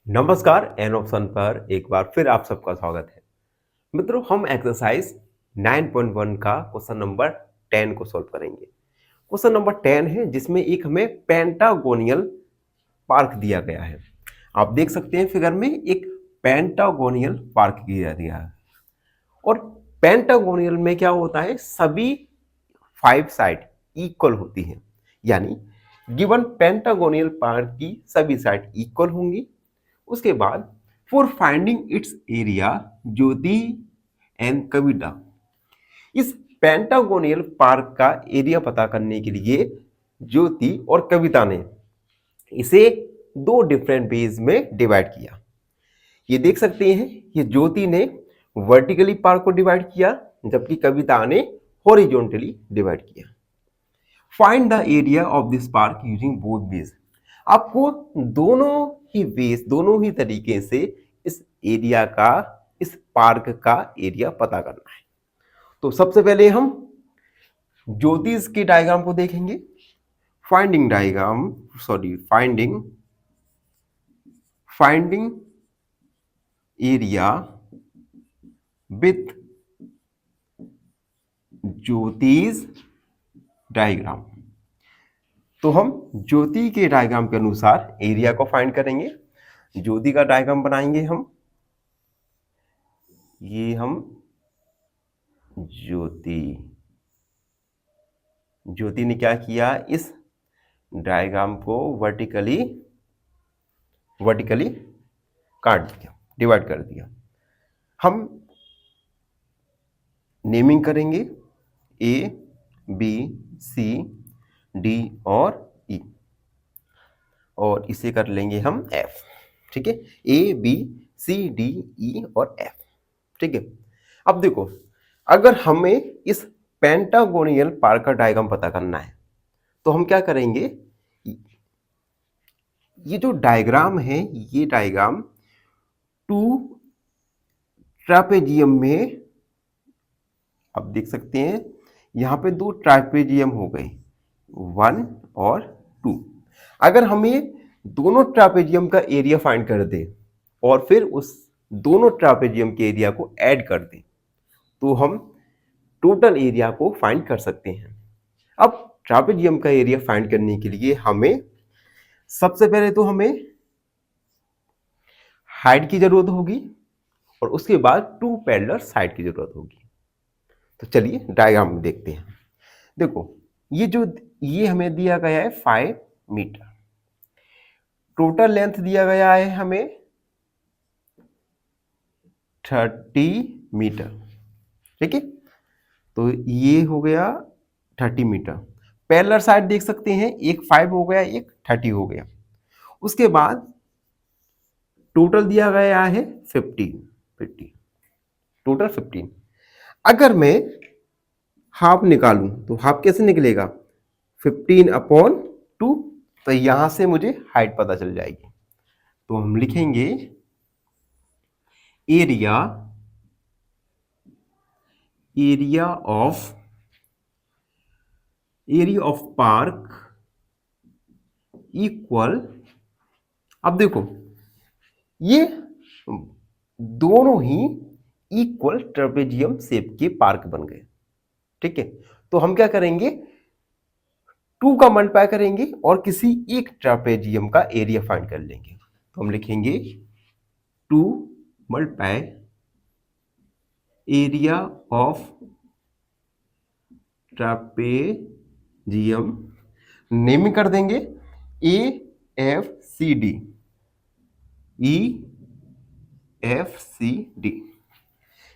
नमस्कार। An option पर एक बार फिर आप सबका स्वागत है। मित्रों, हम एक्सरसाइज 9.1 का क्वेश्चन नंबर 10 को सॉल्व करेंगे। क्वेश्चन नंबर 10 है जिसमें एक हमें पेंटागोनियल पार्क दिया गया है। आप देख सकते हैं फिगर में एक पेंटागोनियल पार्क दिया गया है। और पेंटागोनियल में क्या होता है, सभी 5 साइड इक्वल होती हैं। यानी गिवन पेंटागोनियल पार्क की सभी साइड इक्वल होंगी। उसके बाद for finding its area, Jyoti and Kavita, इस पेंटागोनियल पार्क का एरिया पता करने के लिए ज्योति और कविता ने इसे दो डिफरेंट वेज में डिवाइड किया। ये देख सकते हैं, ये ज्योति ने वर्टिकली पार्क को डिवाइड किया जबकि कविता ने हॉरिजॉन्टली डिवाइड किया। Find the area of this park using both ways. आपको दोनों ही तरीके से इस एरिया का, इस पार्क का एरिया पता करना है। तो सबसे पहले हम ज्योतिष के डायग्राम को देखेंगे। फाइंडिंग एरिया विथ ज्योतिष डायग्राम। तो हम ज्योति के डायग्राम के अनुसार एरिया को फाइंड करेंगे। ज्योति का डायग्राम बनाएंगे हम। ये हम ज्योति ने क्या किया, इस डायग्राम को वर्टिकली काट दिया, डिवाइड कर दिया। हम नेमिंग करेंगे ए, बी, सी, डी और ई, और इसे कर लेंगे हम एफ। ठीक है, ए, बी, सी, डी, ई और एफ। ठीक है, अब देखो, अगर हमें इस पेंटागोनियल पार्क का डायग्राम पता करना है तो हम क्या करेंगे, ये जो डायग्राम है, ये डायग्राम टू ट्रापेजियम में, आप देख सकते हैं यहां पे दो ट्रापेजियम हो गए, 1 और 2। अगर हमें दोनों ट्रापेजियम का एरिया फाइंड कर दे और फिर उस दोनों ट्रापेजियम के एरिया को ऐड कर दें तो हम टोटल एरिया को फाइंड कर सकते हैं। अब ट्रापेजियम का एरिया फाइंड करने के लिए हमें सबसे पहले तो हमें हाइट की जरूरत होगी और उसके बाद 2 पैरेलल साइड की जरूरत होगी। तो चलिए डायग्राम में देखते हैं। देखो, ये हमें दिया गया है 5 मीटर। टोटल लेंथ दिया गया है हमें 30 मीटर। ठीक है, तो ये हो गया 30 मीटर। पैरेलल साइड देख सकते हैं, एक 5 हो गया, एक 30 हो गया। उसके बाद टोटल दिया गया है 15, टोटल 15। अगर मैं हाफ निकालूं तो हाफ कैसे निकलेगा, 15/2। तो यहां से मुझे हाइट पता चल जाएगी। तो हम लिखेंगे एरिया ऑफ पार्क इक्वल, अब देखो ये दोनों ही इक्वल ट्रेपेजियम शेप के पार्क बन गए। ठीक है, तो हम क्या करेंगे, 2 का मल्टीप्लाई करेंगे और किसी एक ट्रेपेजियम का एरिया फाइंड कर लेंगे। तो हम लिखेंगे 2 multiply area of trapezium, naming कर देंगे ए, एफ, सी, डी, ई, एफ, सी, डी।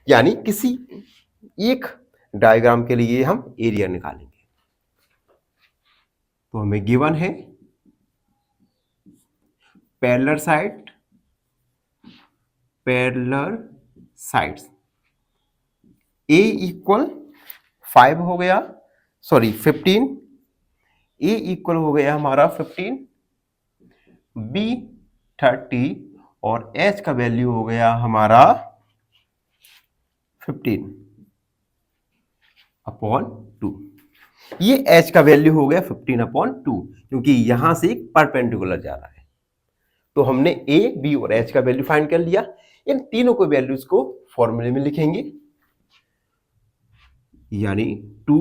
यानी किसी एक डायग्राम के लिए हम एरिया निकालेंगे। तो हमें गिवन है पैरेलल साइड्स ए इक्वल 5 हो गया, सॉरी 15, ए इक्वल हो गया हमारा 15, बी 30 और एच का वैल्यू हो गया हमारा 15/2। ये एच का वैल्यू हो गया 15/2 क्योंकि यहां से एक परपेंडिकुलर जा रहा है। तो हमने ए, बी और एच का वैल्यू फाइंड कर लिया। इन तीनों को वैल्यूज को फॉर्मूले में लिखेंगे, यानी 2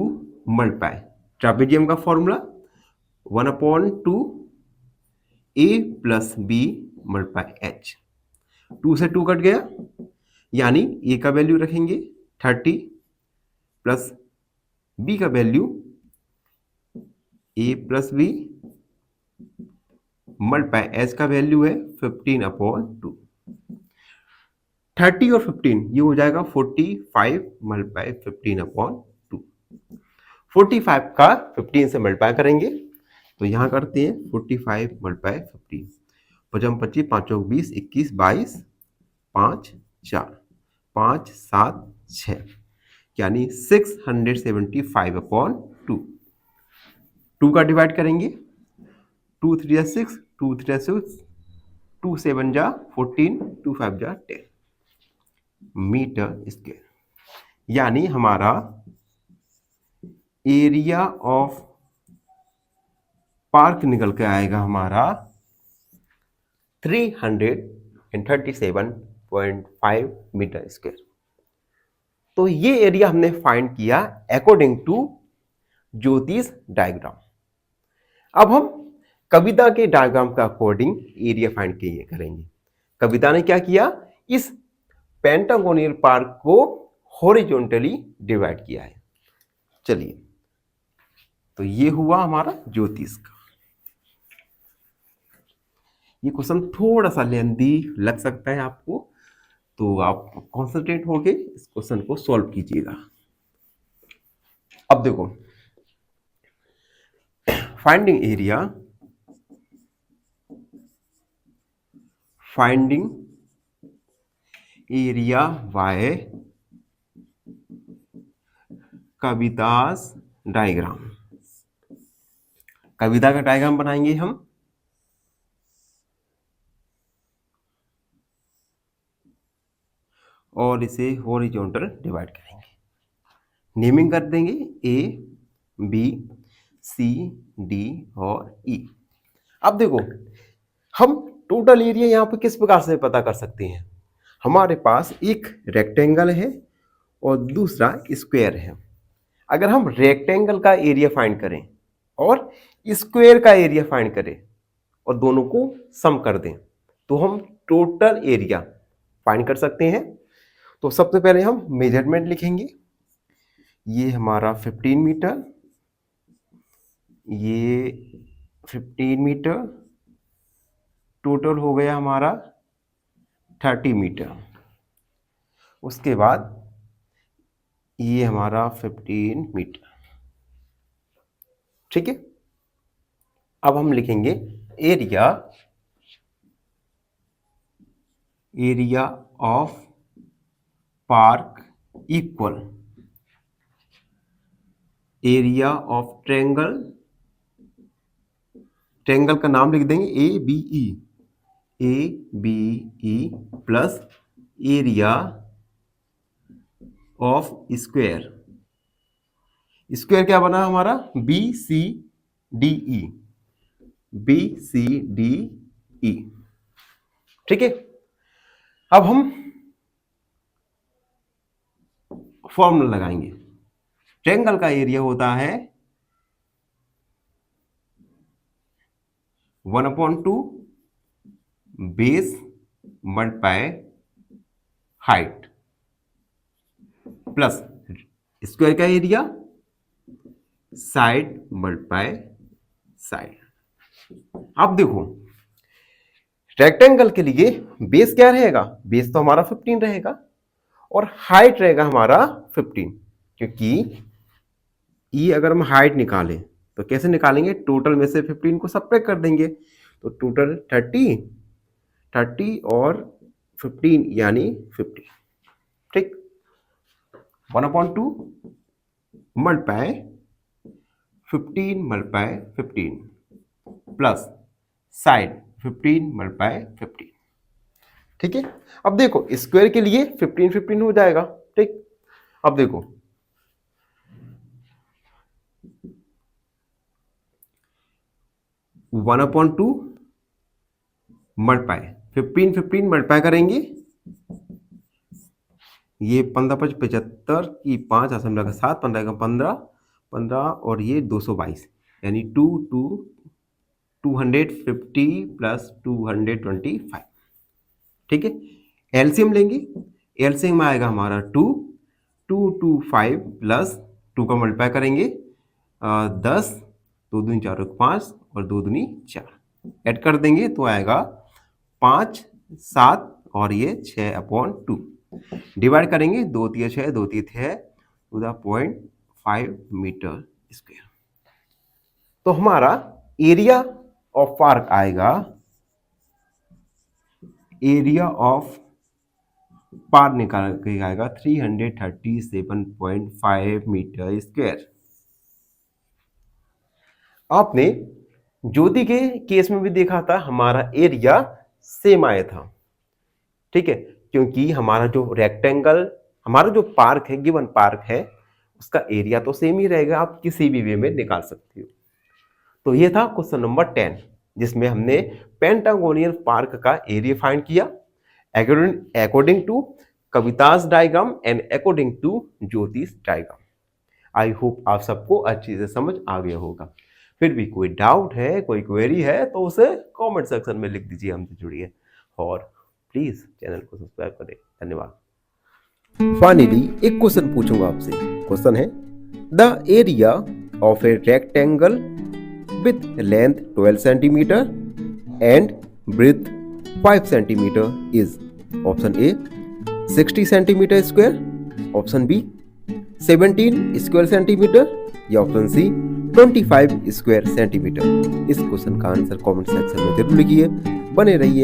मल्टीप्लाई ट्रापेजियम का फॉर्मूला 1/2 ए प्लस बी मल्टीप्लाई एच। 2 से 2 कट गया, यानी ए का वैल्यू रखेंगे 30 प्लस बी का वैल्यू ए प्लस बी मल्टीप्लाई एच का वैल्यू है 15/2। 30 और 15 ये हो जाएगा 45 मल्टीप्लाई 15/2। 45 का 15 से मल्टीप्लाई करेंगे तो यहां करते हैं 45 मल्टीप्लाई 15, 55 25 5 20 21 22 5 4 5 7 6, यानी 675/2। 2 का डिवाइड करेंगे, 2 3 6, 2 3 6, 2 7 14, 2 5 10 मीटर स्क्वायर, यानी हमारा एरिया ऑफ पार्क निकल के आएगा हमारा 337.5 मीटर स्क्वायर। तो ये एरिया हमने फाइंड किया अकॉर्डिंग टू ज्योतिष डायग्राम। अब हम कविता के डायग्राम का अकॉर्डिंग एरिया फाइंड करेंगे। कविता ने क्या किया, इस पेंटागोनियल पार्क को हॉरिजॉन्टली डिवाइड किया है। चलिए, तो ये हुआ हमारा ज्योतिष का। ये क्वेश्चन थोड़ा सा लेंदी लग सकता है आपको, तो आप कॉन्सेंट्रेट होके इस क्वेश्चन को सॉल्व कीजिएगा। अब देखो, फाइंडिंग एरिया बाय कवितास डायग्राम। कविता का डायग्राम बनाएंगे हम, और इसे हॉरिजॉन्टल डिवाइड करेंगे। नेमिंग कर देंगे ए, बी, सी, डी और ई। अब देखो, हम टोटल एरिया यहां पर किस प्रकार से पता कर सकते हैं। हमारे पास एक रेक्टेंगल है और दूसरा स्क्वायर है। अगर हम रेक्टेंगल का एरिया फाइंड करें और स्क्वायर का एरिया फाइंड करें और दोनों को सम कर दें तो हम टोटल एरिया फाइंड कर सकते हैं। तो सबसे पहले हम मेजरमेंट लिखेंगे। ये हमारा 15 मीटर, ये 15 मीटर, टोटल हो गया हमारा 30 मीटर। उसके बाद ये हमारा 15 मीटर। ठीक है, अब हम लिखेंगे area of park equal area of triangle का नाम लिख देंगे A B E plus area of square क्या बना हमारा बी सी डी ई। ठीक है, अब हम फॉर्मूला लगाएंगे। ट्रायंगल का एरिया होता है 1/2 base multiply height plus square का एरिया साइड मल्टीप्लाई साइड। अब देखो, रेक्टेंगल के लिए बेस क्या रहेगा, बेस तो हमारा 15 रहेगा और हाइट रहेगा हमारा 15, क्योंकि ये अगर हम हाइट निकालें तो कैसे निकालेंगे, टोटल में से 15 को सब्ट्रैक्ट कर देंगे तो टोटल 30 और 15 यानी 50। ठीक, 1/2 multiply 15 multiply 15 plus side 15 multiply 15। ठीक है, अब देखो स्क्वायर के लिए 15 हो जाएगा। ठीक, अब देखो 1/2 मल्टीप्लाई 15 मल्टीप्लाई करेंगे, ये 15 × 75 की 5 असम लगा 7, 15 का 15 और ये 222 यानी 250 प्लस 225। ठीक है, एलसीएम लेंगे, एलसीएम में आएगा हमारा 225 प्लस 2 का मल्टीप्लाई करेंगे 10, 2 दूनी 4 5 और 2 दूनी 4 ऐड कर देंगे तो आएगा 5 7 और ये 6/2 डिवाइड करेंगे 2 × 6 2 × 6 टू द 0.5 मीटर स्क्वायर। तो हमारा एरिया ऑफ पार्क आएगा, एरिया ऑफ पार्क निकाल के आएगा 337.5 मीटर स्क्वायर। आपने ज्योति के केस में भी देखा था हमारा एरिया सेम आया था। ठीक है, क्योंकि हमारा जो रेक्टेंगल, हमारा जो पार्क है, गिवन पार्क है, उसका एरिया तो सेम ही रहेगा, आप किसी भी वे में निकाल सकते हो। तो ये था क्वेश्चन नंबर 10, जिसमें हमने पेंटागोनियल पार्क का एरिया फाइंड किया according to Kavita's diagram and according to Jyoti's diagram. I hope आप सबको अच्छी से समझ आ गया होगा। फिर भी कोई डाउट है, कोई क्वेरी है तो उसे कमेंट सेक्शन में लिख दीजिए, हमसे जुड़िए और प्लीज चैनल को सब्सक्राइब करें। धन्यवाद। फाइनली एक क्वेश्चन पूछूंगा आपसे। क्वेश्चन है, the area of a rectangle with length 12 centimeter and breadth 5 centimeter is option A 60 centimeter square, option B 17 square centimeter या ऑप्शन C 25 स्क्वायर सेंटीमीटर। इस क्वेश्चन का आंसर कमेंट सेक्शन में जरूर लिखिए। बने रहिए।